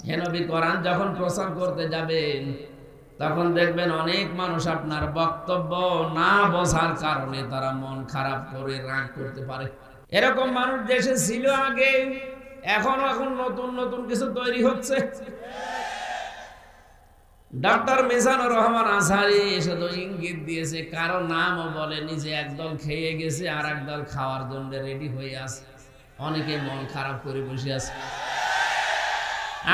হে নবী, কোরআন যখন প্রচার করতে যাবেন তখন দেখবেন অনেক মানুষ আপনার বক্তব্য না বোঝার কারণে তারা মন খারাপ করে রাগ করতে পারে। এরকম মানুষ দেশে ছিল আগে, এখন নতুন নতুন কিছু তৈরি হচ্ছে। ডক্টর মিজানুর রহমান আজহারী শুধু ইঙ্গিত দিয়েছে, কারো নামও বলেনি, যে একদল খেয়ে গেছে আর একদল খাওয়ার জন্য রেডি হয়ে আছে। অনেকে মন খারাপ করে বসে আছে।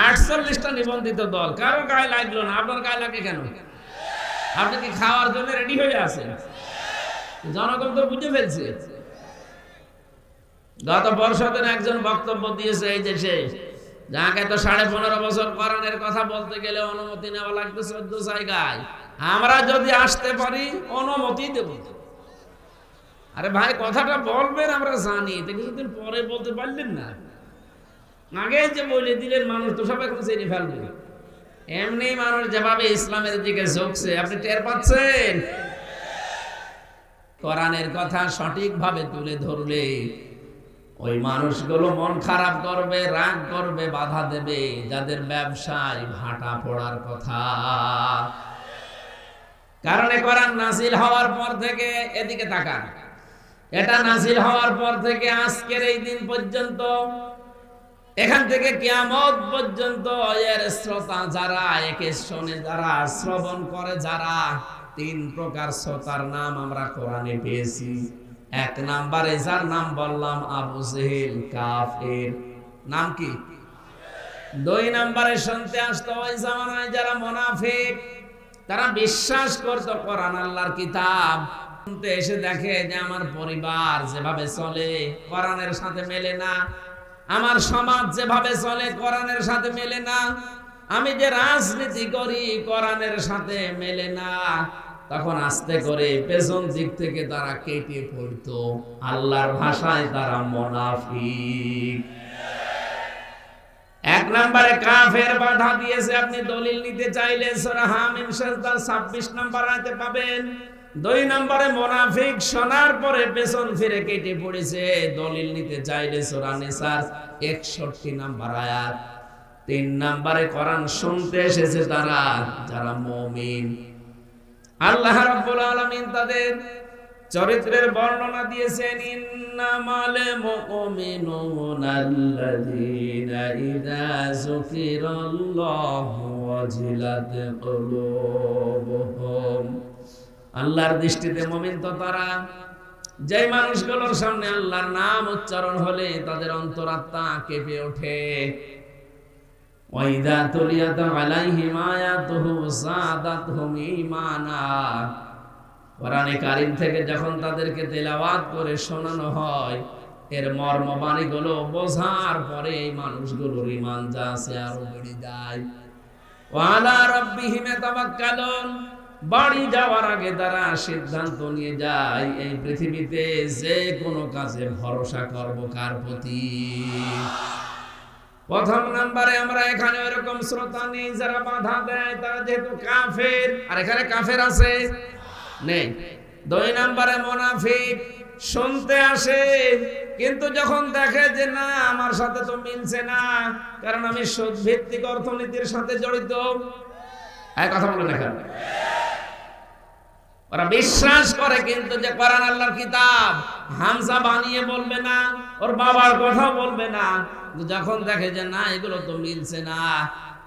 48টা নিবন্ধিত দল, কারো গায়ে লাগলো না। আপনার গায়ে লাগে কেন? আপনি কি খাওয়ার জন্য রেডি হয়ে আছেন? জনগণ তো বুঝে ফেলছে। গত বর্ষদিন একজন বক্তব্য দিয়েছে এই দেশে, যাকে তো 15.5 বছর কোরআনের কথা বলতে গেলে অনুমতি নেওয়া লাগতো 14 জায়গায়। আমরা যদি আসতে পারি অনুমতি দেব। আরে ভাই, কথাটা বলবেন আমরা জানি, তো কিছুদিন পরে বলতে পারলেন না। আগে যে বলে দিলেন, মানুষ তো সব এখন চিনে ফেলবে। এমনি মানুষ যেভাবে ইসলামের দিকে ঝুঁকছে, আপনি টের পাচ্ছেন? কোরআনের কথা সঠিকভাবে তুলে ধরলে ওই মানুষগুলো মন খারাপ করবে, রাগ করবে, বাধা দেবে, যাদের ব্যবসায় ভাটা পড়ার কথা। কারণ কোরআন নাজিল হওয়ার পর থেকে, এদিকে তাকান, এটা নাজিল হওয়ার পর থেকে আজকের এই দিন পর্যন্ত, এখান থেকে কিয়ামত পর্যন্ত এর শ্রোতা যারা, একে শোনে যারা, শ্রবণ করে যারা, 3 প্রকার শ্রোতার নাম আমরা কোরআনে পেয়েছি। 1 নম্বরে যার নাম বললাম আবু জেহেল, কাফের, নাম কি? 2 নম্বরে শুনতে আসতো ওই জামানায় যারা মুনাফিক, তারা বিশ্বাস করত কোরআন আল্লাহর কিতাব। শুনতে এসে দেখে যে আমার পরিবার যেভাবে চলে কোরআনের সাথে মেলে না, আমার সমাজ যেভাবে চলে কোরআনের সাথে মেলে না, আমি যে রাজনীতি করি কোরআনের সাথে মেলে না। তখন আস্তে করে পেছন দিক থেকে তারা কেটে পড়তো। আল্লাহর ভাষায় তারা মুনাফিক। 1 নম্বরে কাফের বাধা দিয়েছে। আপনি দলিল নিতে চাইলে সূরা হামিম সেজদার 26 নম্বর আয়াতে পাবেন। 2 নম্বরে মুনাফিক শোনার পরে পেছন ফিরে কেটে পড়েছে। দলিল নিতে চাইলে সূরা নিসার 61 নম্বর আয়াত। 3 নম্বরে কোরআন শুনতে এসেছে তারা, যারা মুমিন। আল্লাহ রাব্বুল আলামিন তাদের চরিত্রের বর্ণনা দিয়েছেন, ইন্নামাল মুমিনুনাল্লাযীনা ইযা যুকিরাল্লাহু ওয়াজিলাত কুলুবুহুম। আল্লাহর দৃষ্টিতে মুমিন তো তারা, যে মানুষগুলোর সামনে আল্লাহর নাম উচ্চারণ হলে তাদের অন্তরাত্মা কেঁপে ওঠে। ওয়াইদা তুলিয়াত আলাইহিম আয়াতুহু যাদাতহুম ঈমানা। কোরআনে কারীম থেকে যখন তাদেরকে তেলাওয়াত করে শোনানো হয়, এর মর্মবাণীগুলো বোঝার পরে এই মানুষগুলোর ঈমান যা আছে আরো বেড়ে যায়। ওয়া আলা রাব্বিহিম ইয়াতাওয়াক্কালুন। বাড়ি যাওয়ার আগে তারা সিদ্ধান্ত নিয়ে যায়, এই পৃথিবীতে যে কোনো কাজে ভরসা করব কার প্রতি? 1 নম্বরে আমরা এখানে এরকম শ্রোতা নেই যারা বাধা দেয়, তারা যেহেতু কাফের। আর এখানে কাফের আছে? নেই। 2 নম্বরে মুনাফিক শুনতে আসে, কিন্তু যখন দেখে যে না, আমার সাথে তো মিলছে না, কারণ আমি সুদ ভিত্তিক অর্থনীতির সাথে জড়িত। এই কথা বলে দেখেন, ওরা বিশ্বাস করে কিন্তু যে কোরআন আল্লাহর কিতাব, হামজা বানিয়ে বলবে না, ওর বাবার কথা বলবে না। যখন দেখে যে না, এগুলো তো মিলছে না,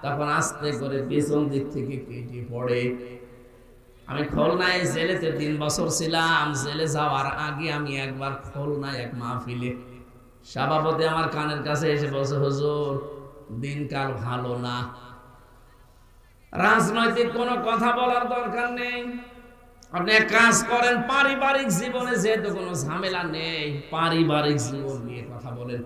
তখন আস্তে করে পেছন দিক থেকে কেটে পড়ে। আমি খুলনায় জেলেতে 3 বছর ছিলাম। জেলে যাওয়ার আগে আমি একবার খুলনায় এক মাহফিলে সভাপতি আমার কানের কাছে এসে বলছে, হুজুর দিনকাল ভালো না, রাজনৈতিক কোনো কথা বলার দরকার নেই, আপনি এক কাজ করেন, পারিবারিক জীবনে যেহেতু কোনো ঝামেলা নেই, পারিবারিক জীবন নিয়ে কথা বলেন।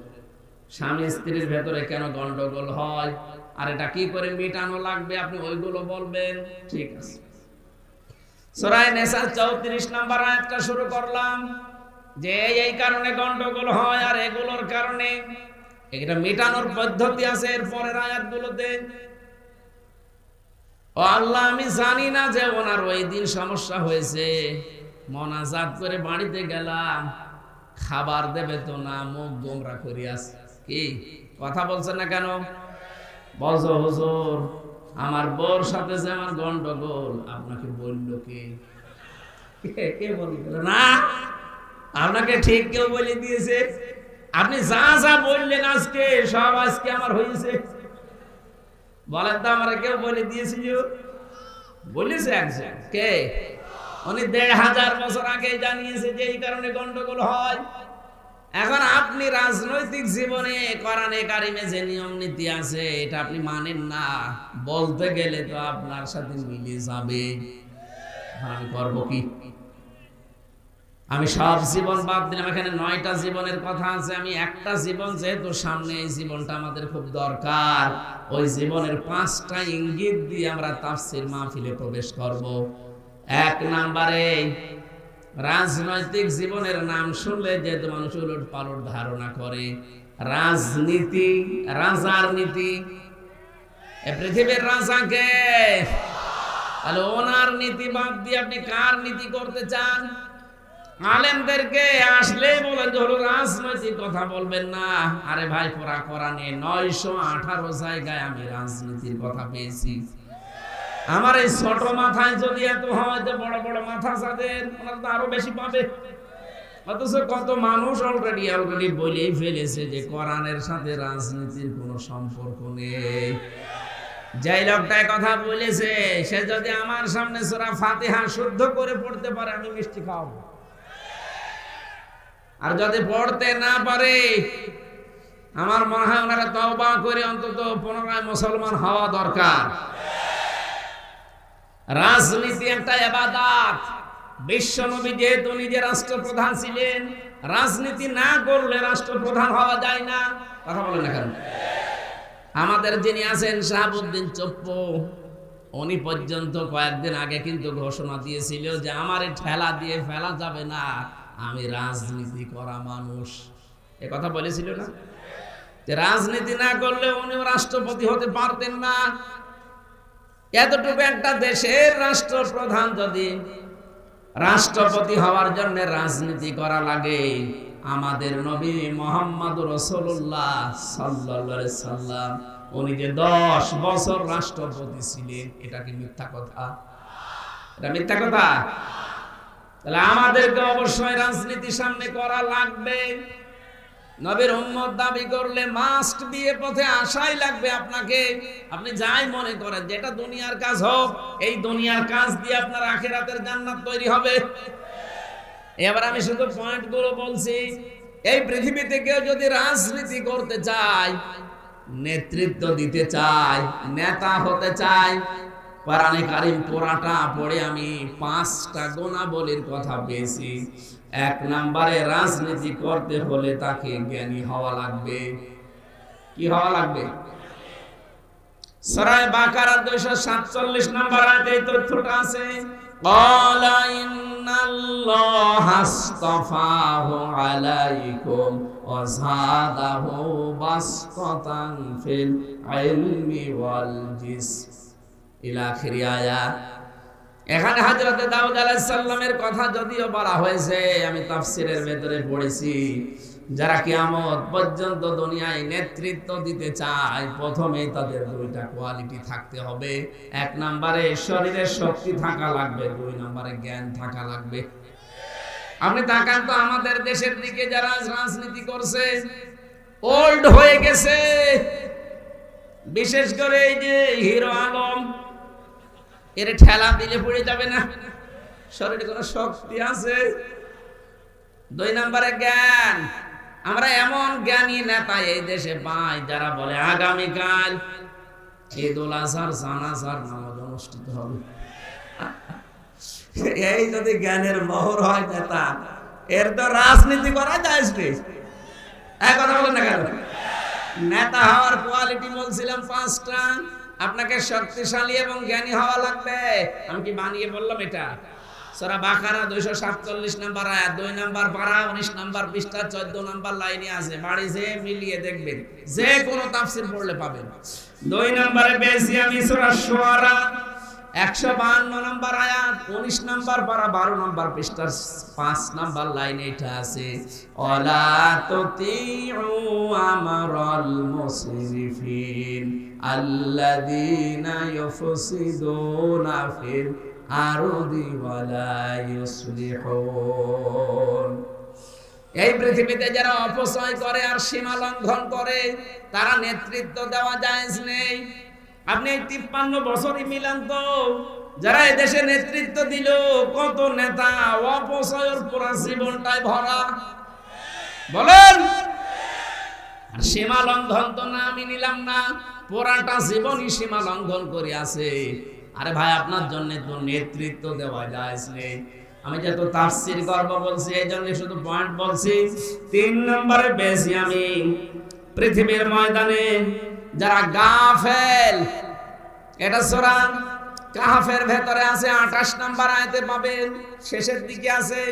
স্বামী স্ত্রীর ভেতরে কেন গন্ডগোল হয়, আর এটা কি করে মেটানো লাগবে, আপনি ওইগুলো বলবেন। ঠিক আছে। সূরা নিসা 34 নম্বর আয়াতটা শুরু করলাম যে এই কারণে গন্ডগোল হয়, আর এগুলোর কারণে এটা মেটানোর পদ্ধতি আছে এর পরের আয়াতগুলোতে। ও আল্লাহ, আমি জানি না যে ওনার ওই দিন সমস্যা হয়েছে, মোনাজাত করে বাড়িতে গেলাম, খাবার দেবে তো না, মুখ গোমরা করিয়াছে। কি কথা বলছেন না কেন? বলছো হুজুর আমার বউর সাথে যে আমার গন্ডগোল, আপনাকে বললো কে? কে বলল? না, আপনাকে ঠিক কেউ বলে দিয়েছে। আপনি যা যা বললেন আজকে সব আজকে আমার হয়েছে। বলেন তো আমার কেউ বলে দিয়েছিল? বলেছে একজন। কে? উনি ১৫০০ বছর আগে জানিয়েছে যে এই কারণে গন্ডগোল হয়। এখন আপনি রাজনৈতিক জীবনে কোরআনে কারিমে যে নিয়ম নীতি আছে এটা আপনি মানেন না, বলতে গেলে তো আপনার সাথে মিলে যাবে। আমি করব কি? আমি সব জীবন বাদ দিলাম। এখানে ৯টা জীবনের কথা আছে, আমি একটা জীবন যেহেতু সামনে, এই জীবনটা আমাদের খুব দরকার, ওই জীবনের ৫টা ইঙ্গিত দিয়ে আমরা তাফসীর মাহফিলে প্রবেশ করব। ১ নম্বরে, রাজনৈতিক জীবনের নাম শুনলে যেহেতু মানুষ উলট পালট ধারণা করে, রাজনীতি, রাজার নীতি। এ পৃথিবীর রাজাকে, তাহলে ওনার নীতি বাদ দিয়ে আপনি কার নীতি করতে চান? আলেমদেরকে আসলেই বলেন যে হলো রাজনৈতিক কথা বলবেন না। আরে ভাই, পুরা কোরআনে ৯১৮ জায়গায় আমি রাজনীতির কথা পেয়েছি। আমার এই ছোট মাথায় যদি এত হয়, যে বড় বড় মাথা যাদের, ওনারা তো আরো বেশি পাবে। অথচ কত মানুষ অলরেডি বলেই ফেলেছে যে কোরআনের সাথে রাজনীতির কোনো সম্পর্ক নেই। যেই লোকটাই কথা বলেছে সে যদি আমার সামনে সূরা ফাতিহা শুদ্ধ করে পড়তে পারে, আমি মিষ্টি খাওয়াবো। আর যদি পড়তে না পারে, আমার মনে হয় ওনারা তওবা করে অন্তত পুনরায় মুসলমান হওয়া দরকার। রাজনীতি একটা ইবাদত। বিশ্বনবী যেহেতু নিজে রাষ্ট্রপ্রধান ছিলেন, রাজনীতি না করলে রাষ্ট্রপ্রধান হওয়া যায় না। কথা বলেন না কেন? আমাদের যিনি আছেন শাহাবুদ্দিন চপ্পু, উনি পর্যন্ত কয়েকদিন আগে কিন্তু ঘোষণা দিয়েছিল যে আমার ঠেলা দিয়ে ফেলা যাবে না, আমি রাজনীতি করা মানুষ। এ কথা বলেছিল না? যে রাজনীতি না করলে উনিও রাষ্ট্রপতি হতে পারতেন না। এতটুকু একটা দেশের রাষ্ট্রপ্রধান যদি রাষ্ট্রপতি হওয়ার জন্য রাজনীতি করা লাগে, আমাদের নবী মুহাম্মদ রাসূলুল্লাহ সাল্লাল্লাহু আলাইহি সাল্লাম উনি যে 10 বছর রাষ্ট্রপতি ছিলেন, এটা কি মিথ্যা কথা? এটা মিথ্যা কথা? তাহলে আমাদেরকে অবশ্যই রাজনীতি সামনে করা লাগবে। নবীর উম্মত দাবি করলে মাস্ট দিয়ে পথে আসাই লাগবে আপনাকে। আপনি যাই মনে করেন যেটা দুনিয়ার কাজ হোক, এই দুনিয়ার কাজ দিয়ে আপনার আখিরাতের জান্নাত তৈরি হবে। এবার আমি শুধু পয়েন্টগুলো বলছি। এই পৃথিবীতে কেউ যদি রাজনীতি করতে চায়, নেতৃত্ব দিতে চায়, নেতা হতে চায়, কোরআনে কারীম পুরাটা পড়ে আমি 5টা গুণাবলীর কথা পেয়েছি। ১ নম্বরে, রাজনীতি করতে হলে তাকে জ্ঞানী হওয়া লাগবে। কি হওয়া লাগবে? সূরা বাকারা 247 নম্বর আয়াতে এই তথ্যটা আছে। ক্বালা ইন্নাল্লাহা আসতাফাহু আলাইকুম ওয়া যাদাহু বাসতাতান ফিল ইলমি ওয়াল জিসম, ইলা আখিরি আয়াত। এখানে হযরত দাউদ আলাইহিস সালামের কথা যদিও বলা হয়েছে, আমি তাফসীরের ভেতরে পড়েছি, যারা কিয়ামত পর্যন্ত দুনিয়ায় নেতৃত্ব দিতে চায়, প্রথমেই তাদের 2টা কোয়ালিটি থাকতে হবে। 1 নম্বরে শরীরের শক্তি থাকা লাগবে, 2 নম্বরে জ্ঞান থাকা লাগবে। আপনি তাকান তো আমাদের দেশের দিকে যারা রাজনীতি করছে, ওল্ড হয়ে গেছে। বিশেষ করে এই যে হিরো আলম, এর ঠেলা দিলে পড়ে যাবে না, শরীরে কোনো শক্তি আছে। 2 নম্বরে জ্ঞান। আমরা এমন জ্ঞানী নেতা এই দেশে পাই যারা বলে আগামীকাল ঈদুল আজহার জানাজার নামাজ অনুষ্ঠিত হবে। এই যদি জ্ঞানের মোহর হয় নেতা, এর তো রাজনীতি করা যায়। এক কথা বলেন না কেন? নেতা হওয়ার কোয়ালিটি বলছিলাম 5টা। আপনাকে শক্তিশালী এবং জ্ঞানী হওয়া লাগবে। আমি কি বানিয়ে বললাম এটা? সূরা বাকারা 247 নম্বর আয়াত, 2 নম্বর পারা, 19 নম্বর পৃষ্ঠা, 14 নম্বর লাইনে আছে। বাড়ি যেয়ে মিলিয়ে দেখবেন, যে কোনো তাফসীর পড়লে পাবেন। 2 নম্বরে পেয়েছি আমি সূরা শুআরা 152 নম্বর আয়াত, 19 নম্বর পারা, 12 নম্বর পৃষ্ঠা, 5 নম্বর লাইনে এটা আছে। ওয়ালা তুতিউ আমরাল মুসরিফিন আল্লাযীনা ইউফসিদুনা ফিল আরদি ওয়ালা ইউসলিহুন। এই পৃথিবীতে যারা অপচয় করে আর সীমা লঙ্ঘন করে তারা নেতৃত্ব দেওয়া জায়েজ নেই। আপনি এই 53 বছরই মিলান তো, যারা এই দেশে নেতৃত্ব দিল, কত নেতা অপচয়ের পুরা জীবনটাই ভরা, বলেন। আর সীমা লঙ্ঘন তো না, আমি নিলাম না, পুরাটা জীবনই সীমা লঙ্ঘন করে আছে। আরে ভাই, আপনার জন্য তো নেতৃত্ব দেওয়া জায়েজ নেই। আমি যেহেতু তাফসীর করব বলছি, এই জন্য শুধু পয়েন্ট বলছি। 3 নম্বরে বেশি আমি পৃথিবীর ময়দানে যারা গাফেল, এটা সূরা কাহফের ভেতরে আছে, 28 নম্বর আয়াতে পাবেন, শেষের দিকে আছে।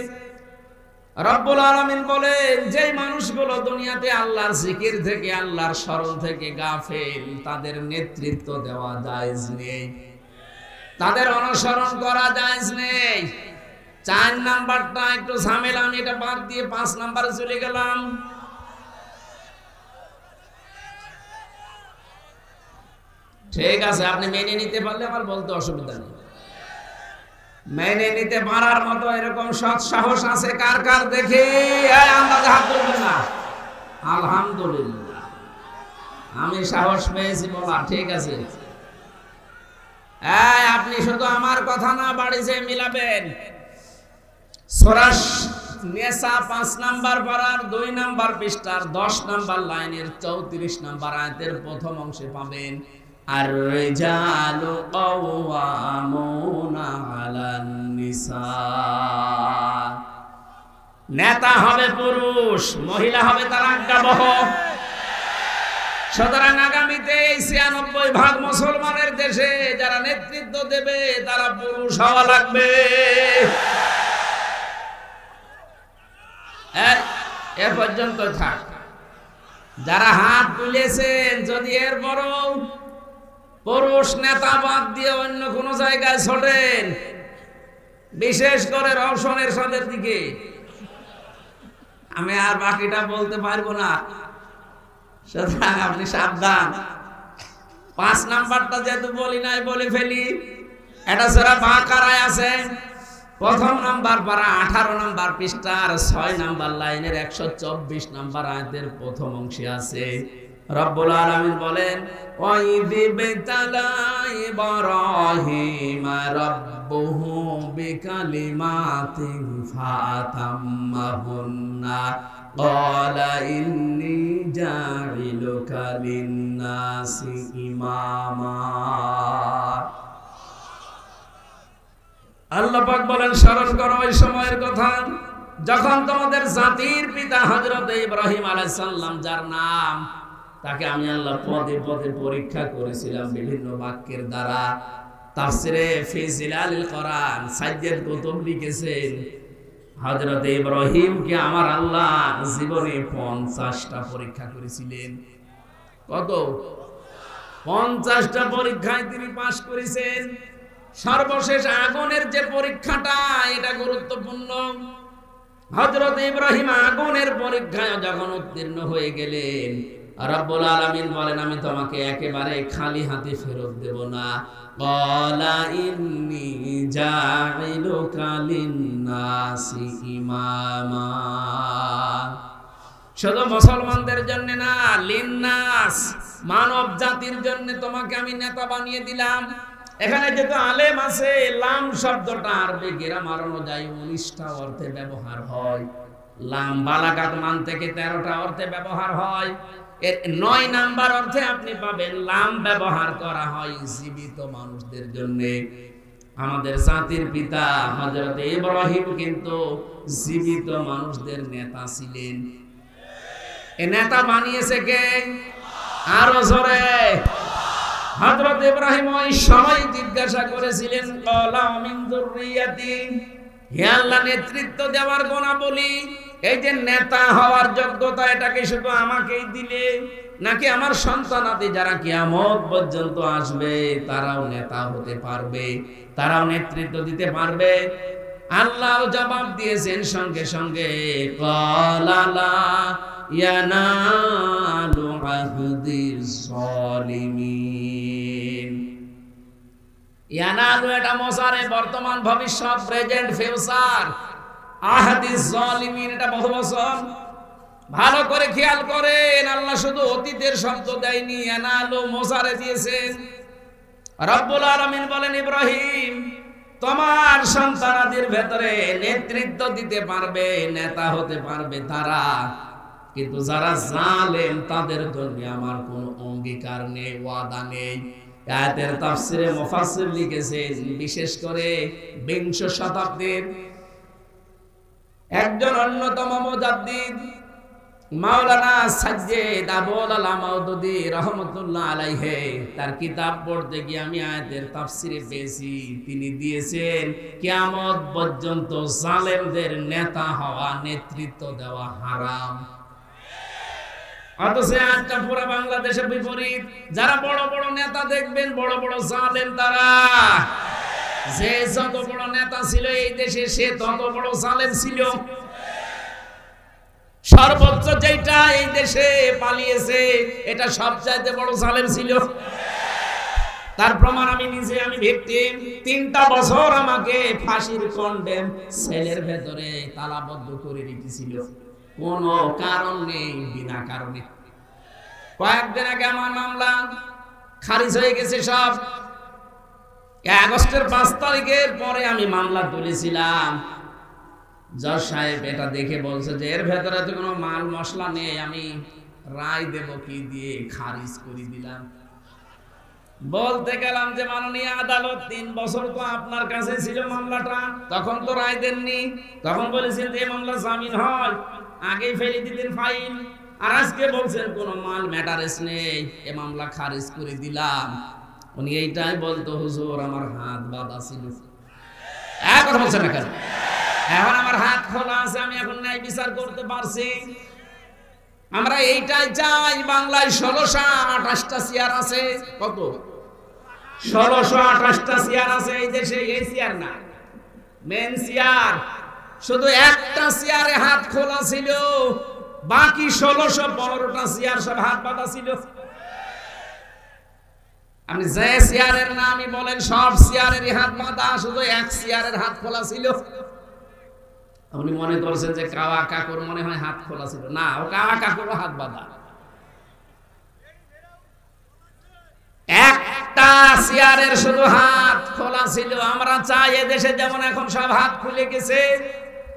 রব্বুল আলামিন বলেন, যেই মানুষগুলো দুনিয়াতে আল্লাহর জিকির থেকে, আল্লাহর স্মরণ থেকে গাফেল, তাদের নেতৃত্ব দেওয়া জায়েজ নেই, তাদের অনুসরণ করা জায়েজ নেই। 4 নাম্বারটা একটু ঝামেলা, আমি এটা বাদ দিয়ে 5 নাম্বারে চলে গেলাম। ঠিক আছে, আপনি মেনে নিতে পারলে আমার বলতে অসুবিধা নেই। মেনে নিতে পারার মতো এরকম সৎ সাহস আছে কার কার দেখে? আন্দাজে হাত তুলবেন না। আলহামদুলিল্লাহ, আমি সাহস পেয়েছি বলা। ঠিক আছে, আপনি শুধু আমার কথা না বাড়ি যেয়ে মিলাবেন। সূরা নিসা 5 নাম্বার পারার 2 নাম্বার পৃষ্ঠার 10 নাম্বার লাইনের 34 নাম্বার আয়াতের প্রথম অংশে পাবেন, আর রিজালু কাওয়ামুনা আলান নিসা। নেতা হবে পুরুষ, মহিলা হবে তার আজ্ঞাবহ। সুতরাং আগামীতে এই 96% মুসলমানের দেশে যারা নেতৃত্ব দেবে তারা পুরুষ হওয়া লাগবে। এ পর্যন্ত থাক। যারা হাত তুলেছেন, যদি এর বড় পুরুষ নেতা বাদ দিয়ে অন্য কোন জায়গায় ছোটেন, বিশেষ করে রওশনের সাদের দিকে, আমি আর বাকিটা বলতে পারবো না। সুতরাং আপনি সাবধান। 5 নাম্বারটা যেহেতু বলি নাই, বলে ফেলি। এটা সূরা বাকারায় আছে, প্রথম নাম্বার পারা 18 নাম্বার পৃষ্ঠার 6 নাম্বার লাইনের 124 নাম্বার আয়াতের প্রথম অংশে আছে। রব্বুল আলামিন বলেন, ওয়াইযি বিতালা ইব্রাহিম রাব্বুহু বিকালিমাতিন ফাতাম্মাহুন্না ক্বালা ইন্নী জাইলুকা লিন-নাসি ইমামা। আল্লাহ পাক বলেন, স্মরণ করো ওই সময়ের কথা যখন তোমাদের জাতির পিতা হযরত ইব্রাহিম আলাইহিস সালাম, যার নাম, তাকে আমি আল্লাহ পদে পদে পরীক্ষা করেছিলাম বিভিন্ন বাক্যের দ্বারা। তাফসিরে ফি জিলালিল কোরআন সাইয়্যিদ কুতুব লিখেছেন, হযরত ইব্রাহিমকে আমার আল্লাহ জীবনে 50টা পরীক্ষা করেছিলেন। কত? 50টা পরীক্ষায় তিনি পাশ করেছেন। সর্বশেষ আগুনের যে পরীক্ষাটা, এটা গুরুত্বপূর্ণ। হযরত ইব্রাহিম আগুনের পরীক্ষায় যখন উত্তীর্ণ হয়ে গেলেন, রব্বুল আলামিন বলেন, আমি তোমাকে একেবারে খালি হাতে ফেরত দেব না। ক্বালা ইন্নী জাইলুকা লিন-নাসি ইমামা। শুধু মুসলমানদের জন্য না, লিন-নাস, মানব জাতির জন্য তোমাকে আমি নেতা বানিয়ে দিলাম। এখানে যেহেতু আলেম আছে, লাম শব্দটা আরবি গ্রামার অনুযায়ী 19টা অর্থে ব্যবহার হয়। লাম বালাগাত মান থেকে 13টা অর্থে ব্যবহার হয়। এর 9 নাম্বার অর্থে আপনি পাবেন লাম ব্যবহার করা হয় জীবিত মানুষদের জন্য। আমাদের জাতির পিতা হযরত ইব্রাহিম কিন্তু জীবিত মানুষদের নেতা ছিলেন। এ নেতা বানিয়েছে কে? আরো জোরে। হযরত ইব্রাহিম ওই সময় জিজ্ঞাসা করেছিলেন, ক্বালা মিন যুররিয়াতি, হে আল্লাহ, নেতৃত্ব দেওয়ার গুণাবলী, এই যে নেতা হওয়ার যোগ্যতা, এটাকে শুধু আমাকেই দিলে, নাকি আমার সন্তানাদি যারা কিয়ামত পর্যন্ত আসবে তারাও নেতা হতে পারবে, তারাও নেতৃত্ব দিতে পারবে? আল্লাহ জবাব দিয়েছেন সঙ্গে সঙ্গে, ক্বালা লা ইয়ানালু আহদিস জালিমিন। ইয়ানালু এটা মোসারে বর্তমান ভবিষ্যৎ প্রেজেন্ট ফিউচার, আহদিস জালিমিন এটা বহু বচন। ভালো করে খেয়াল করেন, আল্লাহ শুধু অতীতের শব্দ দেয়নি, ইয়ানালু মোসারে দিয়েছেন। রব্বুল আলামিন বলেন, ইব্রাহিম তোমার সন্তানাদের ভেতরে নেতৃত্ব দিতে পারবে, নেতা হতে পারবে তারা, কিন্তু যারা জালেম তাদের জন্য আমার কোনো অঙ্গীকার নেই, ওয়াদা নেই। আয়াতের তাফসিরে মুফাসসির লিখেছেন, বিশেষ করে 20 শতাব্দীর একজন অন্যতম মুজাদ্দিদ মাওলানা সাজ্জেদ আবুল আলা মাউদুদী রাহমাতুল্লাহ আলাইহি, তার কিতাব পড়তে গিয়ে আমি আয়াতের তাফসিরে পেয়েছি, তিনি দিয়েছেন কিয়ামত পর্যন্ত জালেমদের নেতা হওয়া, নেতৃত্ব দেওয়া হারাম। অথচ আজটা পুরো বাংলাদেশের বিপরীত। যারা বড় বড় নেতা দেখবেন বড় বড় জালেম তারা। যে যত বড় নেতা ছিল এই দেশে সে তত বড় জালেম ছিল। সর্বোচ্চ যেটা এই দেশে পালিয়েছে এটা সবচাইতে বড় জালেম ছিল। তার প্রমাণ আমি নিজে, আমি ভিকটিম। 3টা বছর আমাকে ফাঁসির কন্ডেম সেলের ভেতরে তালাবদ্ধ করে রেখেছিল, কোনো কারণ নেই, বিনা কারণে। কয়েকদিন আগে আমার মামলা খারিজ হয়ে গেছে সব। আগস্টের 5 তারিখের পরে আমি মামলা তুলেছিলাম। জজ সাহেব এটা দেখে বলছে যে এর ভেতরে তো কোনো মাল মশলা নেই, আমি রায় দেব কি দিয়ে, খারিজ করে দিলাম। বলতে গেলাম যে মাননীয় আদালত 3 বছর তো আপনার কাছে ছিল মামলাটা, তখন তো রায় দেননি, তখন বলেছেন যে মামলা জামিন হয়, আগেই ফেলে দিতেন ফাইল, আর আজকে বলছেন কোনো মাল ম্যাটারেস নেই, এ মামলা খারিজ করে দিলাম। উনি এইটাই বলতো, হুজুর আমার হাত বাঁধা ছিল। এক কথা বলছেন না কেন? এখন আমার হাত খোলা আছে, আমি এখন ন্যায় বিচার করতে পারছি। আমরা এইটাই চাই। বাংলায় 1628টা চেয়ার আছে। কত? 1628টা চেয়ার আছে এই দেশে। এই চেয়ার না, মেন চেয়ার। শুধু একটা চেয়ারে হাত খোলা ছিল, বাকি 1615টা চেয়ার সব হাত বাঁধা ছিল। আপনি যে চেয়ারের নামই বলেন সব চেয়ারেরই হাত বাঁধা, শুধু এক চেয়ারের হাত খোলা ছিল। আপনি মনে করছেন যে কাওয়া কাকুর মনে হয় হাত খোলা ছিল, না, ও কাওয়া কাকুরও হাত বাঁধা। একটা চেয়ারের শুধু হাত খোলা ছিল। আমরা চাই এদেশে যেমন এখন সব হাত খুলে গেছে,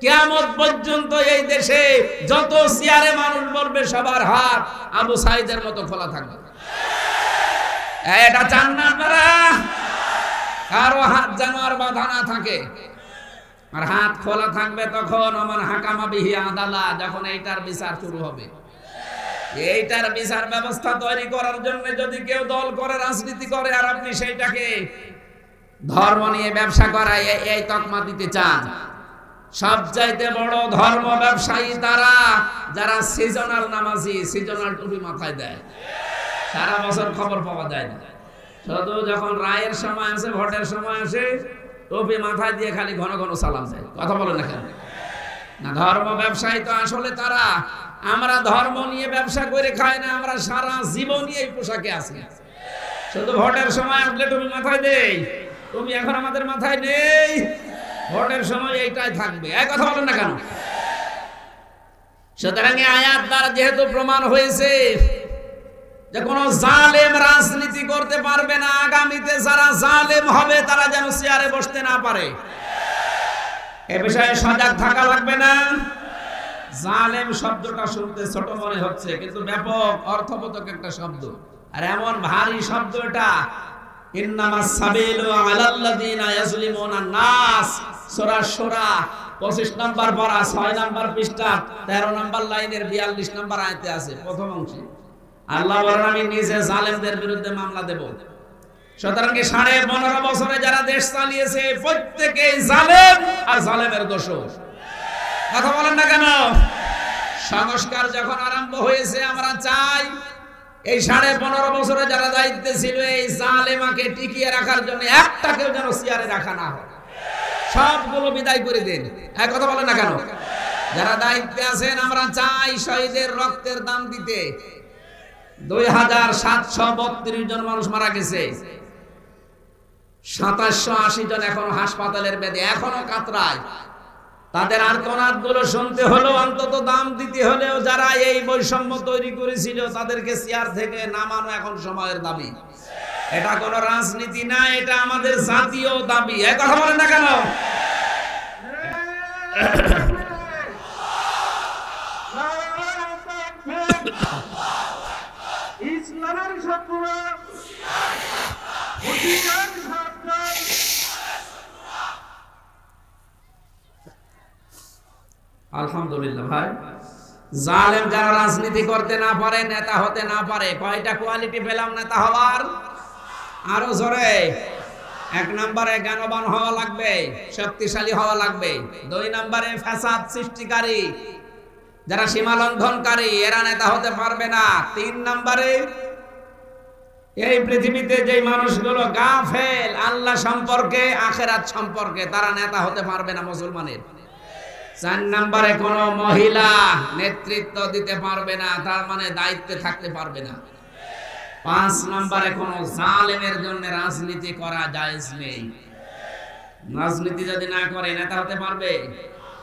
কিয়ামত পর্যন্ত এই দেশে যত চেয়ারে মানুষ বলবে সবার হাত আবু সাইদের মতো খোলা থাকবে। এটা চান না আপনারা? কারো হাত যেন আর বাঁধা না থাকে, আর হাত খোলা থাকবে তখন আমার হাকামা বিহি আদালা, যখন এইটার বিচার শুরু হবে। এইটার বিচার ব্যবস্থা তৈরি করার জন্য যদি কেউ দল করে, রাজনীতি করে, আর আপনি সেইটাকে ধর্ম নিয়ে ব্যবসা করায় এই তকমা দিতে চান, সবচাইতে বড় ধর্ম ব্যবসায়ী তারা যারা সিজনাল নামাজি, সিজনাল টুপি মাথায় দেয়, সারা বছর খবর পাওয়া যায় না, শুধু যখন রায়ের সময় আসে, ভোটের সময় আসে, টুপি মাথায় দিয়ে খালি ঘন ঘন সালাম দেয়। কথা বলে না কেন? না, ধর্ম ব্যবসায়ী তো আসলে তারা। আমরা ধর্ম নিয়ে ব্যবসা করে খাই না, আমরা সারা জীবনই এই পোশাকে আছি। শুধু ভোটের সময় আসলে টুপি মাথায় দেই, টুপি এখন আমাদের মাথায় নেই, ভোটের সময় এইটাই থাকবে। এক কথা বলেন না কেন? সুতরাং আয়াত দ্বারা যেহেতু প্রমাণ হয়েছে যে কোন জালেম রাজনীতি করতে পারবে না, আগামীতে যারা জালেম হবে তারা যেন চেয়ারে বসতে না পারে, এ বিষয়ে সজাগ থাকা লাগবে না? জালেম শব্দটা শুনতে ছোট মনে হচ্ছে, কিন্তু ব্যাপক অর্থবোধক একটা শব্দ, আর এমন ভারী শব্দ এটা। ইন্নামাস সাবিলু আলাল্লাযিনা ইয়াজলিমুনান নাস, সূরা শূরা 25 নম্বর পারা 6 নম্বর পৃষ্ঠা 13 নম্বর লাইনের 42 নম্বর আয়াতে আছে, প্রথম অংশে আল্লাহ বলেন আমি নিজে জালেমদের বিরুদ্ধে মামলা দেব। সুতরাং 15.5 বছরে যারা দেশ চালিয়েছে প্রত্যেকেই জালেম আর জালেমের দোষর। কথা বলেন না কেন? সংস্কার যখন আরম্ভ হয়েছে আমরা চাই এই 15.5 বছরে যারা দায়িত্বে ছিল এই জালেমাকে টিকিয়ে রাখার জন্য একটাকেও যেন চেয়ারে রাখা না হয়, সবগুলো বিদায় করে দেন। এক কথা বলেন না কেন? যারা দায়িত্বে আছেন আমরা চাই শহীদের রক্তের দাম দিতে। 2732 জন মানুষ মারা গেছে, 2780 জন এখনো হাসপাতালের বেডে, এখনো কাতরায়। তাদের আর্তনাদ গুলো শুনতে হলো, অন্তত দাম দিতে হলেও যারা এই বৈষম্য তৈরি করেছিল তাদেরকে চেয়ার থেকে নামানো এখন সময়ের দাবি। এটা কোনো রাজনীতি না, এটা আমাদের জাতীয় দাবি। এই কথা বলেন না কেন? ইসলামের শত্রুরা আলহামদুলিল্লাহ ভাই, জালেম যারা রাজনীতি করতে না পারে, নেতা হতে না পারে, কয়টা কোয়ালিটি পেলাম নেতা হওয়ার? আরো জোরে। 1 নম্বরে জ্ঞানবান হওয়া লাগবে, শক্তিশালী হওয়া লাগবে। 2 নম্বরে ফাসাদ সৃষ্টিকারী, যারা সীমা লঙ্ঘনকারী, এরা নেতা হতে পারবে না। 3 নম্বরে এই পৃথিবীতে যে মানুষগুলো গাফেল আল্লাহ সম্পর্কে, আখিরাত সম্পর্কে, তারা নেতা হতে পারবে না মুসলমানের। 4 নম্বরে কোন মহিলা নেতৃত্ব দিতে পারবে না, তার মানে দায়িত্বে থাকতে পারবে না। 5 নম্বরে কোন জালেমের জন্য রাজনীতি করা জায়েজ নেই। রাজনীতি যদি না করে নেতা হতে পারবে?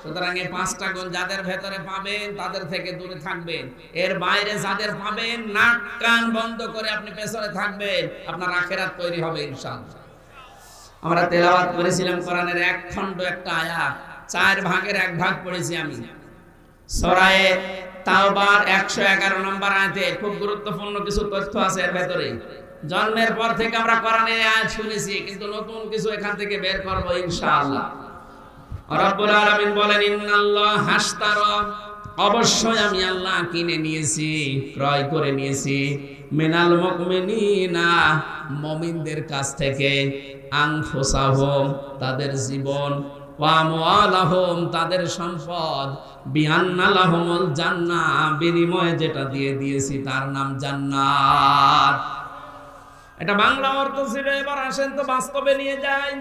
সুতরাং এই 5টা গুণ যাদের ভেতরে পাবেন তাদের থেকে দূরে থাকবেন। এর বাইরে যাদের পাবেন, নাক কান বন্ধ করে আপনি পেছনে থাকবেন, আপনার আখিরাত তৈরি হবে ইনশাআল্লাহ। আমরা তেলাওয়াত করেছিলাম কোরআনের 1 খণ্ড, একটা আয়াত, 4 ভাগের 1 ভাগ পড়েছি আমি। সূরা তাওবার 111 নম্বর আয়াতে খুব গুরুত্বপূর্ণ কিছু তথ্য আছে এর ভেতরে। জন্মের পর থেকে আমরা কোরআনের আয়াত শুনেছি, কিন্তু নতুন কিছু এখান থেকে বের করব ইনশাআল্লাহ। রব্বুল আলামিন বলেন, ইন্নাল্লাহ হাশতারা, অবশ্যই আমি আল্লাহ কিনে নিয়েছি, ক্রয় করে নিয়েছি, মিনাল মুমিনিনা, মুমিনদের কাছ থেকে, আনফুসাহুম, তাদের জীবন, ওয়া আমওয়ালাহুম, তাদের সম্পদ, বিআন্না লাহুমুল জান্নাহ, বিনিময়ে যেটা দিয়ে দিয়েছি তার নাম জান্নাত। এটা বাংলা অর্থ ছিল। এবার আসেন তো বাস্তবে নিয়ে যাই।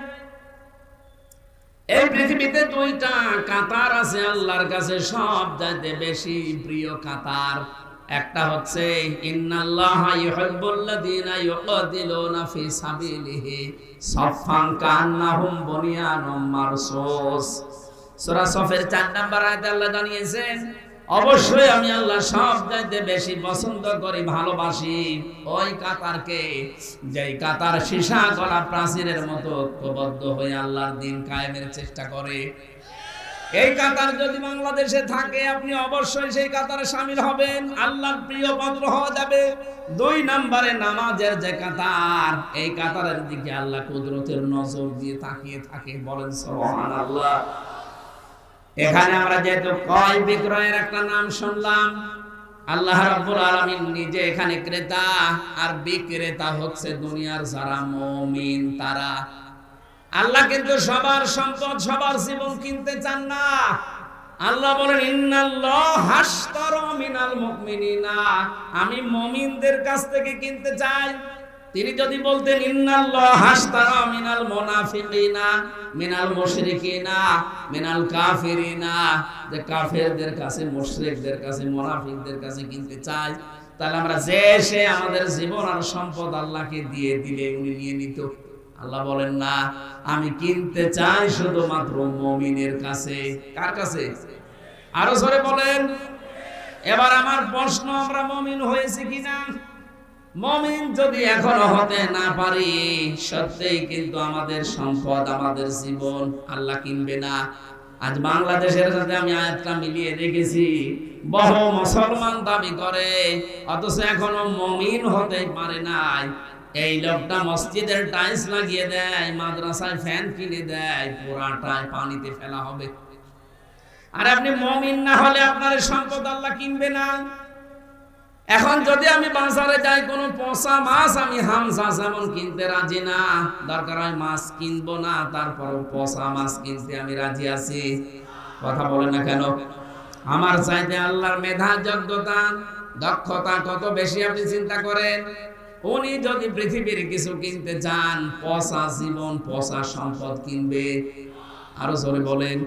এই পৃথিবীতে 2টা কাতার আছে আল্লাহর কাছে সবচাইতে বেশি প্রিয় কাতার। একটা হচ্ছে ইন্নাল্লাহা ইউহিব্বুল্লাযীনা ইউকাতিলুনা ফি সাবিলিহি সাফফান কান্নাহুম বুনিয়ানুম মারসুস। সূরা সফের 4 নম্বর আয়াতে আল্লাহ জানিয়েছেন, অবশ্যই আমি আল্লাহ সবচাইতে বেশি পছন্দ করি, ভালোবাসি ওই কাতারকে, যেই কাতার সীসা গলা প্রাচীরের মতো ঐক্যবদ্ধ হয়ে আল্লাহর দ্বীন কায়েমের চেষ্টা করে। এই কাতার যদি বাংলাদেশে থাকে, আপনি অবশ্যই সেই কাতারে শামিল হবেন, আল্লাহর প্রিয় পাত্র হওয়া যাবে। 2 নম্বরে নামাজের যে কাতার, এই কাতারের দিকে আল্লাহ কুদরতের নজর দিয়ে তাকিয়ে থাকে। বলেন সুবহানাল্লাহ। এখানে আমরা যেহেতু ক্রয় বিক্রয়ের একটা নাম শুনলাম, আল্লাহ রাব্বুল আলামিন নিজে এখানে ক্রেতা, আর বিক্রেতা হচ্ছে দুনিয়ার যারা মুমিন তারা। আল্লাহ কিন্তু সবার সম্পদ, সবার জীবন কিনতে চান না। আল্লাহ বলেন, ইন্নাল্লাহ হাশতারা মিনাল মুমিনিনা, আমি মুমিনদের কাছ থেকে কিনতে চাই। তিনি যদি বলতেন ইন্নাল্লাহ হাশতারা মিনাল মুনাফিকিনা, মিনাল মুশরিকিনা, মিনাল কাফিরিনা, যে কাফেরদের কাছে, মুশরিকদের কাছে, মুনাফিকদের কাছে কিনতে চাই, তাহলে আমরা যে সে আমাদের জীবন আর সম্পদ আল্লাহকে দিয়ে দিলে উনি নিয়ে নিত। আল্লাহ বলেন না, আমি কিনতে চাই শুধুমাত্র মুমিনের কাছে। কার কাছে? আরো জোরে বলেন। এবার আমার প্রশ্ন, আমরা মুমিন হয়েছি কিনা? মুমিন যদি এখনো হতে না পারি, সত্যিই কিন্তু আমাদের সম্পদ, আমাদের জীবন আল্লাহ কিনবে না। আজ বাংলাদেশের সাথে আমি আয়াতটা মিলিয়ে দেখেছি, বহু মুসলমান দাবি করে অথচ এখনো মুমিন হতে পারে নাই। এই লোকটা মসজিদের টাইলস লাগিয়ে দেয়, মাদ্রাসায় ফ্যান কিনে দেয়, পুরাটাই পানিতে ফেলা হবে। আর আপনি মুমিন না হলে আপনার সম্পদ আল্লাহ কিনবে না। এখন যদি আমি বাজারে যাই, কোন পচা মাছ আমি হামজা যেমন কিনতে রাজি না, দরকার হয় মাছ কিনবো না, তারপরও পচা মাছ কিনতে আমি রাজি আছি। কথা বলে না কেন? আমার চাইতে আল্লাহর মেধা, যোগ্যতা, দক্ষতা কত বেশি আপনি চিন্তা করেন। উনি যদি পৃথিবীর কিছু কিনতে চান, পচা জীবন, পচা সম্পদ কিনবে। আরো জোরে বলেন।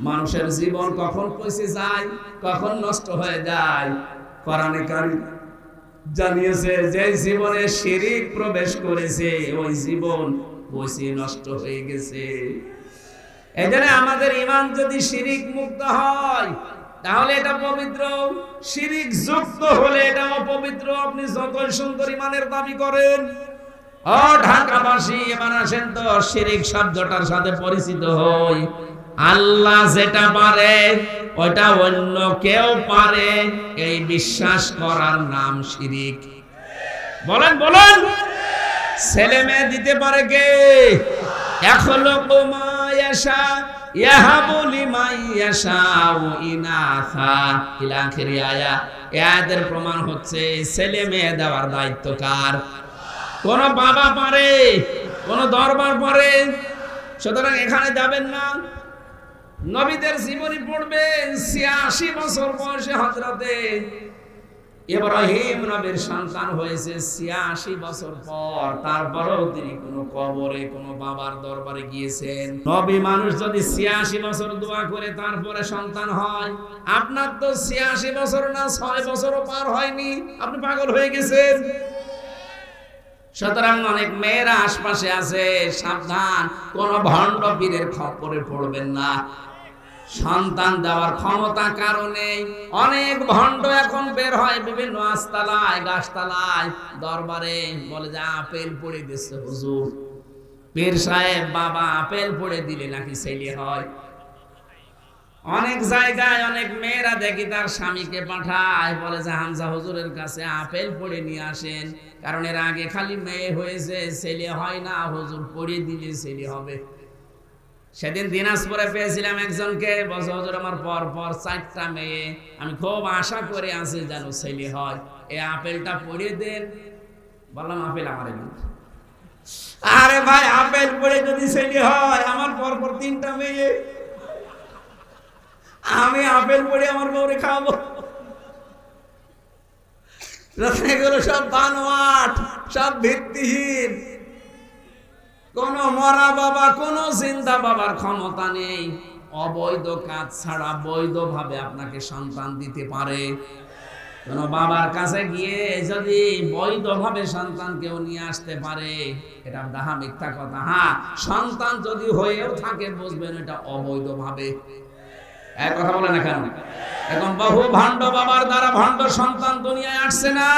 মানুষের জীবন কখন পৌঁছে যায়, কখন নষ্ট হয়ে যায়। কোরআনে কারীম জানিয়েছে যে জীবনে শিরক প্রবেশ করেছে ওই জীবন পৌঁছে নষ্ট হয়ে গেছে। এজন্য আমাদের ঈমান যদি শিরক মুক্ত হয় তাহলে এটা পবিত্র, শিরক যুক্ত হলে এটা অপবিত্র। আপনি যতই সুন্দর ঈমানের দাবি করেন, ও ঢাকাবাসী এবার আসেন তো শিরক শব্দটার সাথে পরিচিত হই। আল্লাহ যেটা পারে ওটা অন্য কেউ পারে, এই বিশ্বাস করার নাম শিরক। বলেন বলেন, ছেলে মেয়ে দিতে পারে কে? ইয়াখলুকু মা ইয়াশা ইয়াহাবু লিমান ইয়াশাউ ইনাসা ইলা আখিরি আয়া। এর প্রমাণ হচ্ছে ছেলে মেয়ে দেওয়ার দায়িত্ব কার? কোন বাবা পারে, কোন দরবার পারে। সুতরাং এখানে যাবেন না, নবীদের জীবনী পড়বেন। ৮৬ বছর বয়সে হযরতে ইব্রাহিম নবীর সন্তান হয়েছে ৮৬ বছর পর। তারপরেও তিনি কোন কবরে, কোন বাবার দরবারে গিয়েছেন? নবী মানুষ যদি ৮৬ বছর দোয়া করে তারপরে সন্তান হয়, আপনার তো ৮৬ বছর না ৬ বছরও পার হয়নি, আপনি পাগল হয়ে গেছেন। সুতরাং অনেক মেয়েরা আশপাশে আছে, সাবধান, কোন ভণ্ড পীরের খপ্পরে পড়বেন না। সন্তান দেওয়ার ক্ষমতা কারণে অনেক ভণ্ড এখন বের হয় বিভিন্ন আস্তালায়, গাছতলায়, দরবারে, বলে যে আপেল পড়ে দিচ্ছে হুজুর। পীর সাহেব বাবা আপেল পড়ে দিলে নাকি ছেলে হয়। অনেক জায়গায় অনেক মেয়েরা দেখি তার স্বামীকে পাঠায়, বলে যে হামজা হুজুরের কাছে আপেল পড়ে নিয়ে আসেন, কারণ এর আগে খালি মেয়ে হয়েছে, ছেলে হয় না, হুজুর পড়ে দিলে ছেলে হবে। সেদিন দিনাজপুরে পেয়েছিলাম একজনকে, বলছে হুজুর আমার পর পর ৪টা মেয়ে, আমি খুব আশা করে আছি যেন ছেলে হয়, এই আপেলটা পড়ে দেন। বললাম আপেল আমার এমন। আরে ভাই, আপেল পড়ে যদি ছেলে হয়, আমার পর পর ৩টা মেয়ে, আমি আপেল পড়ে আমার বউরে খাওয়াবো? এগুলো সব বানোয়াট, সব ভিত্তিহীন। কোন মরা বাবা, কোন জিন্দা বাবার ক্ষমতা নেই অবৈধ কাজ ছাড়া বৈধ ভাবে আপনাকে সন্তান দিতে পারে। কোন বাবার কাছে গিয়ে যদি বৈধ ভাবে সন্তান কেউ নিয়ে আসতে পারে, এটা ডাহা মিথ্যা কথা। হ্যাঁ, সন্তান যদি হয়েও থাকে বুঝবেন এটা অবৈধ ভাবে। এক কথা বলে না কেন? এখন বহু ভণ্ড বাবার দ্বারা ভণ্ড সন্তান দুনিয়ায় আসছে না?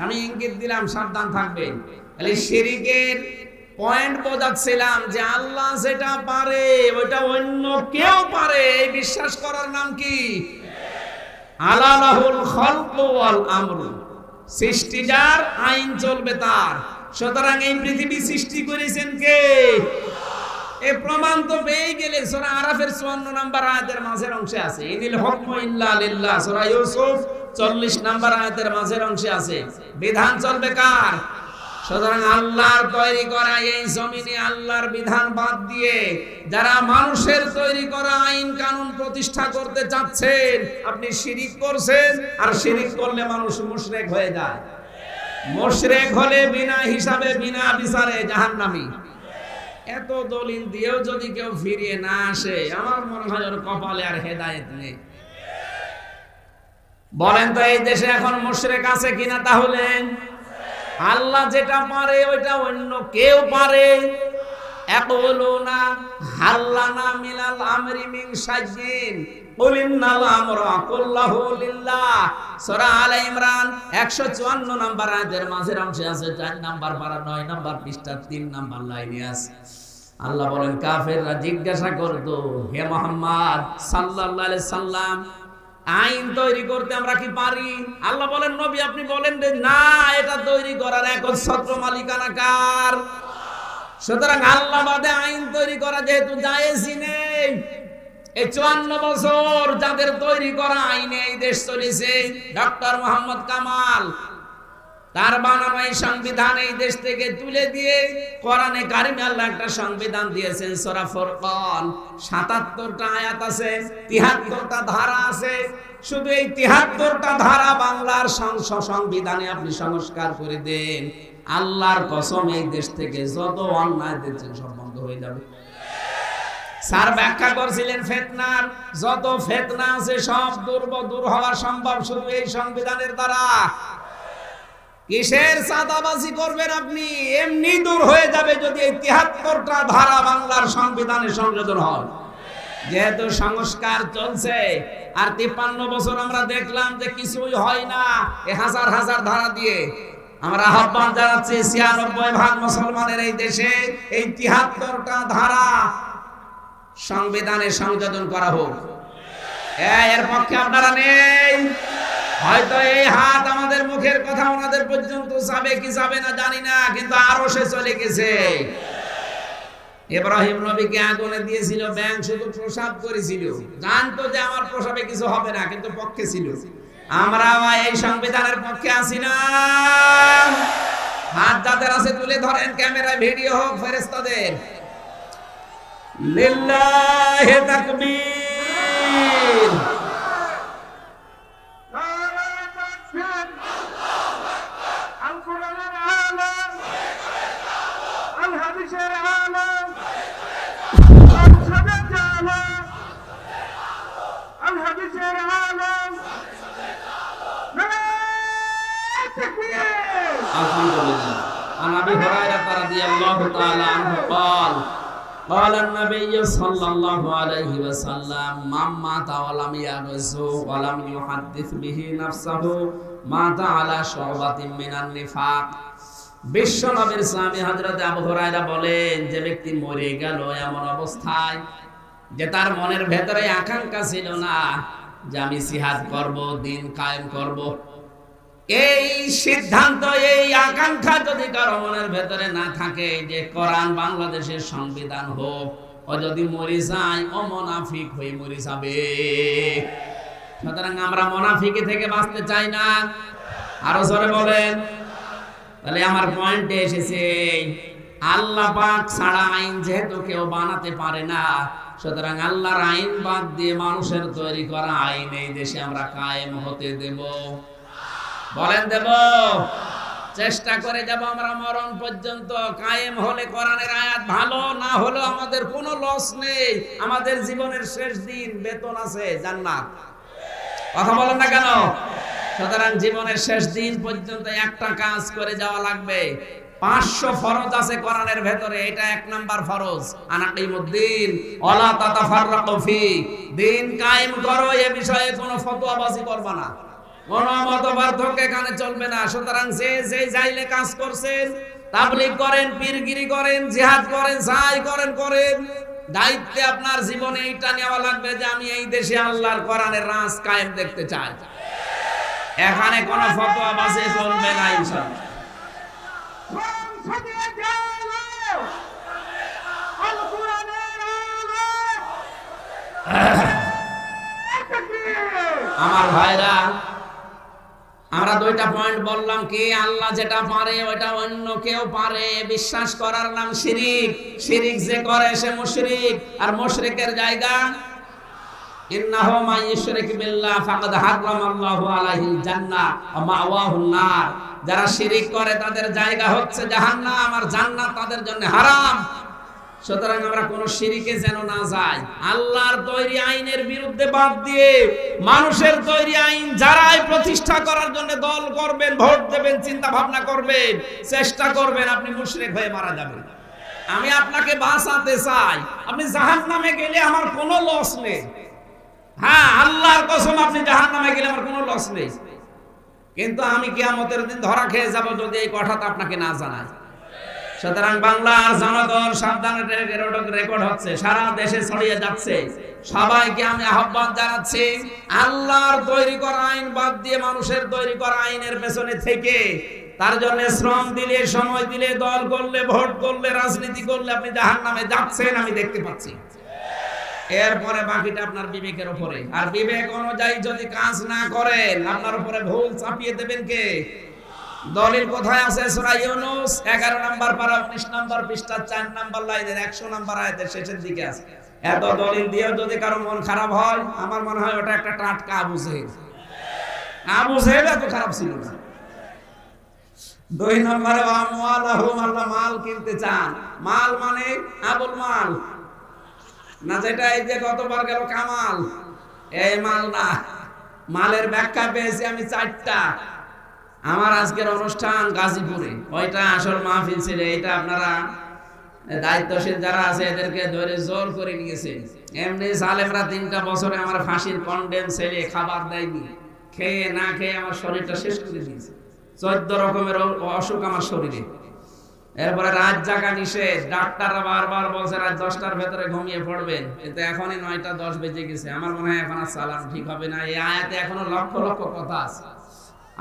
আমি ইঙ্গিত দিলাম, সাবধান থাকবেন। তাহলে শিরকের পয়েন্ট বোঝাচ্ছিলাম যে আল্লাহ যেটা পারে ওইটা অন্য কেউ পারে, এই বিশ্বাস করার নাম কি? আলা লাহুল খালকু ওয়াল আমরু, সৃষ্টি যার, আইন চলবে তার। সুতরাং এই পৃথিবী সৃষ্টি করেছেন কে? এই প্রমাণ তো পেয়ে গেলে সূরা আরাফের ৫৪ নম্বর আয়াতের মাঝের অংশে আছে, ইনিল হুকমু ইল্লা লিল্লাহ। সূরা ইউসুফ ৪০ নম্বর আয়াতের মাঝের অংশে আছে। বিধান চলবে কার? সুতরাং আল্লাহর তৈরি করা এই জমিনে আল্লাহর বিধান বাদ দিয়ে যারা মানুষের তৈরি করা আইন কানুন প্রতিষ্ঠা করতে চাচ্ছেন, আপনি শিরিক করছেন। আর শিরিক করলে মানুষ মুশরিক হয়ে যায়। মুশরিক হলে বিনা হিসাবে, বিনা বিচারে জাহান্নামী। এত দলিল দিয়েও যদি কেউ ফিরিয়ে না আসে, আমার মনে হয় ওর কপালে আর হেদায়েত নেই। বলেন তো এই দেশে এখন মুশরিক আছে কিনা? তাহলে আল্লাহ যেটা পারে ওইটা অন্য কেউ পারে। ইয়াকুলুনা হাল্লানা মিনাল আমরি মিন শাইইন কুল ইন্নাল আমরা কুল্লাহু লিল্লাহ। সূরা আলে ইমরান ১৫৪ নম্বর আয়াতের মাঝের অংশে আছে, ৪ নম্বর পারা ৯ নম্বর পৃষ্ঠা ৩ নম্বর লাইনে আছে। আল্লাহ বলেন, কাফেররা জিজ্ঞাসা করতো, হে মুহাম্মদ সাল্লাল্লাহু আলাইহি সাল্লাম, আইন তৈরি করতে আমরা কি পারি? আল্লাহ বলেন, নবী আপনি বলেন না, এটা তৈরি করার একচ্ছত্র মালিকানা কার? সুতরাং আল্লাহ বাদে আইন তৈরি করা যেহেতু জায়েজই নেই। এই ৫৪ বছর যাদের তৈরি করা আইনে এই দেশ চলেছে, ডক্টর মোহাম্মদ কামাল তার বানানো এই সংবিধান এই দেশ থেকে তুলে দিয়ে কোরআনে কারিমে আল্লাহ একটা সংবিধান দিয়েছেন। সূরা ফুরকান ৭৭টা আয়াত আছে, ৭৩টা ধারা আছে। শুধু এই ৭৩টা ধারা বাংলার সংবিধানে আপনি সংস্কার করে দেন, আল্লাহর কসম এই দেশ থেকে যত অন্যায় দেখছেন সব বন্ধ হয়ে যাবে। স্যার ব্যাখ্যা করছিলেন ফিতনার যত ফিতনা আছে সব দূর হওয়া সম্ভব শুধু এই সংবিধানের দ্বারা। কিসের চাঁদাবাজি করবেন আপনি? এমনি দূর হয়ে যাবে যদি এই ৭৩টা ধারা বাংলার সংবিধানে সংযোজন হয়। যেহেতু সংস্কার চলছে আর ৫৩ বছর আমরা দেখলাম যে কিছুই হয় না, হাজার হাজার ধারা দিয়ে আমরা আহ্বান জানাচ্ছি ৯৬% মুসলমানের এই দেশে এই ৭৩টা ধারা সংবিধানে সংযোজন করা হোক। এর পক্ষে আপনারা নেই? হয়তো এই হাত আমাদের মুখের কথা ওনাদের পর্যন্ত যাবে কি যাবে না জানি না, কিন্তু আরো সে চলে গেছে। ইব্রাহিম নবীকে আগুনে দিয়েছিল, ব্যাঙ শুধু প্রসাব করেছিল, জানতো যে আমার প্রসাবে কিছু হবে না, কিন্তু পক্ষে ছিল। আমরা এই সংবিধানের পক্ষে আছি না? হাত যাদের আছে তুলে ধরেন, ক্যামেরায় ভিডিও হোক ফেরেশতাদের। লিল্লাহি তাকবীর। عن ابي هريره رضي الله تعالى عنه قال قال النبي صلى الله عليه وسلم من مات ولم يغزو ولم يحدث به نفسه مات على شعبة من النفاق। বিশ্ব নবীর সাহাবী হযরত আবু হুরায়রা বলেন, যে ব্যক্তি মরে গেল এমন অবস্থায় যে তার মনের ভেতরে আকাঙ্ক্ষা ছিল না যে আমি জিহাদ করব, দিন কায়েম করব, এই সিদ্ধান্ত এই আকাঙ্ক্ষা যদি কারো মনের ভেতরে না থাকে যে কোরআন বাংলাদেশের সংবিধান হোক, ও যদি মরে যায় ও মুনাফিক হয়ে মরে যাবে। সুতরাং আমরা মুনাফিকি থেকে বাঁচতে চাই না। আরো জোরে বলেন। তাহলে আমার পয়েন্টে এসেছে, আল্লাহ পাক ছাড়া আইন যেহেতু কেউ বানাতে পারে না, সুতরাং আল্লাহর আইন বাদ দিয়ে মানুষের তৈরি করা আইন এই দেশে আমরা কায়েম হতে দেব? বলেন দেব? চেষ্টা করে যাব আমরা মরণ পর্যন্ত। কায়েম হলে কোরআনের আয়াত ভালো, না হলে আমাদের কোনো লস নেই। আমাদের জীবনের শেষ দিন বেতন আছে জান্নাত। কথা বলেন না কেন? সুতরাং জীবনের শেষ দিন পর্যন্ত একটা কাজ করে যাওয়া লাগবে। 500 ফরজ আছে কোরআনের ভেতরে, এটা 1 নাম্বার ফরজ। আনাকিমুদ্দিন ওয়ালা তাতাফাররাকু ফি, দিন কায়েম করো, এই বিষয়ে কোনো ফতোয়াবাজি করবে না, কোন মতপার্থক্য এখানে চলবে না। সুতরাং যে যাইলে কাজ করছেন, তাবলীগ করেন, পীরগিরি করেন, জিহাদ করেন, যাই করেন, দায়িত্বে আপনার জীবনে এইটা নেওয়া লাগবে যে আমি এই দেশে আল্লাহর কোরআনের রাজ কায়েম দেখতে চাই। এখানে কোনো ফতোয়াবাজি চলবে না ইনশাআল্লাহ। আমার ভাইরা, আমরা 2টা পয়েন্ট বললাম। কি? আল্লাহ যেটা পারে ওটা অন্য কেউ পারে, বিশ্বাস করার নাম শিরিক। শিরিক যে করে সে মুশরিক, আর মুশরিকের জায়গা ইন্নাহু মান ইউশরিক বিল্লাহ ফাকাদ হারামাল্লাহু আলাইহিল জান্নাহ ওয়া মাওয়াহুন নার। যারা শিরিক করে তাদের জায়গা হচ্ছে জাহান্নাম, আর জান্নাত তাদের জন্য হারাম। সুতরাং আমরা কোন শিরিকে যেন না যাই। আল্লাহর তৈরি আইনের বিরুদ্ধে বাদ দিয়ে মানুষের তৈরি আইন যারাই প্রতিষ্ঠা করার জন্য দল করবেন, ভোট দেবেন, চিন্তা ভাবনা করবেন, চেষ্টা করবেন, আপনি মুশরিক হয়ে মারা যাবেন। আমি আপনাকে বাঁচাতে চাই। আপনি জাহান্নামে গেলে আমার কোনো লস নেই। হ্যাঁ, আল্লাহর কসম, আপনি জাহান্নামে গেলে আমার কোনো লস নেই, কিন্তু আমি কিয়ামতের দিন ধরা খেয়ে যাব যদি এই কথাটা আপনাকে না জানাই। সুতরাং বাংলার জনগণ সাবধানে, রেকর্ড হচ্ছে, সারা দেশে ছড়িয়ে যাচ্ছে। সবাইকে আমি আহ্বান জানাচ্ছি, আল্লাহর তৈরি করা আইন বাদ দিয়ে মানুষের তৈরি করা আইনের পেছনে থেকে তার জন্য শ্রম দিলে, সময় দিলে, দল করলে, ভোট করলে, রাজনীতি করলে আপনি জাহান্নামে যাচ্ছেন, আমি দেখতে পাচ্ছি। এরপরে বাকিটা আপনার বিবেকের উপরে। আর বিবেক অনুযায়ী যদি কাজ না করেন, আপনার উপরে ভুল চাপিয়ে দেবেন কে? দলিল কোথায় আছে? সূরা ইউনূস 11 নম্বর পারা 19 নম্বর পৃষ্ঠা 4 নম্বর লাইনের 100 নম্বর আয়াতের শেষের দিকে আছে। এত দলিল দিয়েও যদি কারো মন খারাপ হয়, আমার মনে হয় ওটা একটা টাটকা আবু জেহেল। আবু জেহেল এত খারাপ ছিল না। 2 নম্বরে আমওয়ালাহুম, আল্লাহ মাল কিনতে চান। মাল মানে আবুল মাল, না যেটা এই যে গতবার গেল কামাল, এই মাল না। মালের ব্যাখ্যা পেয়েছি আমি 4টা। আমার আজকের অনুষ্ঠান গাজীপুরে, ওইটা আসল মাহফিল ছিল। এইটা আপনারা দায়িত্বশীল যারা আছে এদেরকে ধরে জোর করে নিয়েছে। এমনি সালেমরা 3টা বছরে আমার ফাঁসির কন্ডেম ছেলে খাবার দেয়নি, খেয়ে না খেয়ে আমার শরীরটা শেষ করে দিয়েছে। 14 রকমের অসুখ আমার শরীরে। এরপরে রাত জাগা নিষেধ, ডাক্তাররা বারবার বলছে রাত 10টার ভেতরে ঘুমিয়ে পড়বেন, কিন্তু এখনই 9:10 বেজে গেছে। আমার মনে হয় এখন আর চালানো ঠিক হবে না। এই আয়াতে এখনো লক্ষ লক্ষ কথা আছে।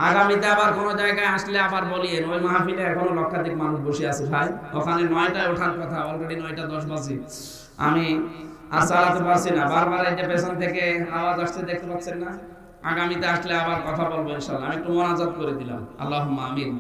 আগামীতে আবার কোন জায়গায় আসলে আবার বলিয়েন ওই মাহফিলে এখনো লক্ষাধিক মানুষ বসে আছে ভাই, ওখানে 9টায় ওঠার কথা, অলরেডি 9:10 বাজে। আমি আর চালাতে পারছি না, বারবার এই যে পেছন থেকে আওয়াজ আসছে দেখতে পাচ্ছেন না। আগামীতে আসলে আবার কথা বলবো ইনশাআল্লাহ। আমি একটু মোনাজাত করে দিলাম, আল্লাহুম্মা আমিন।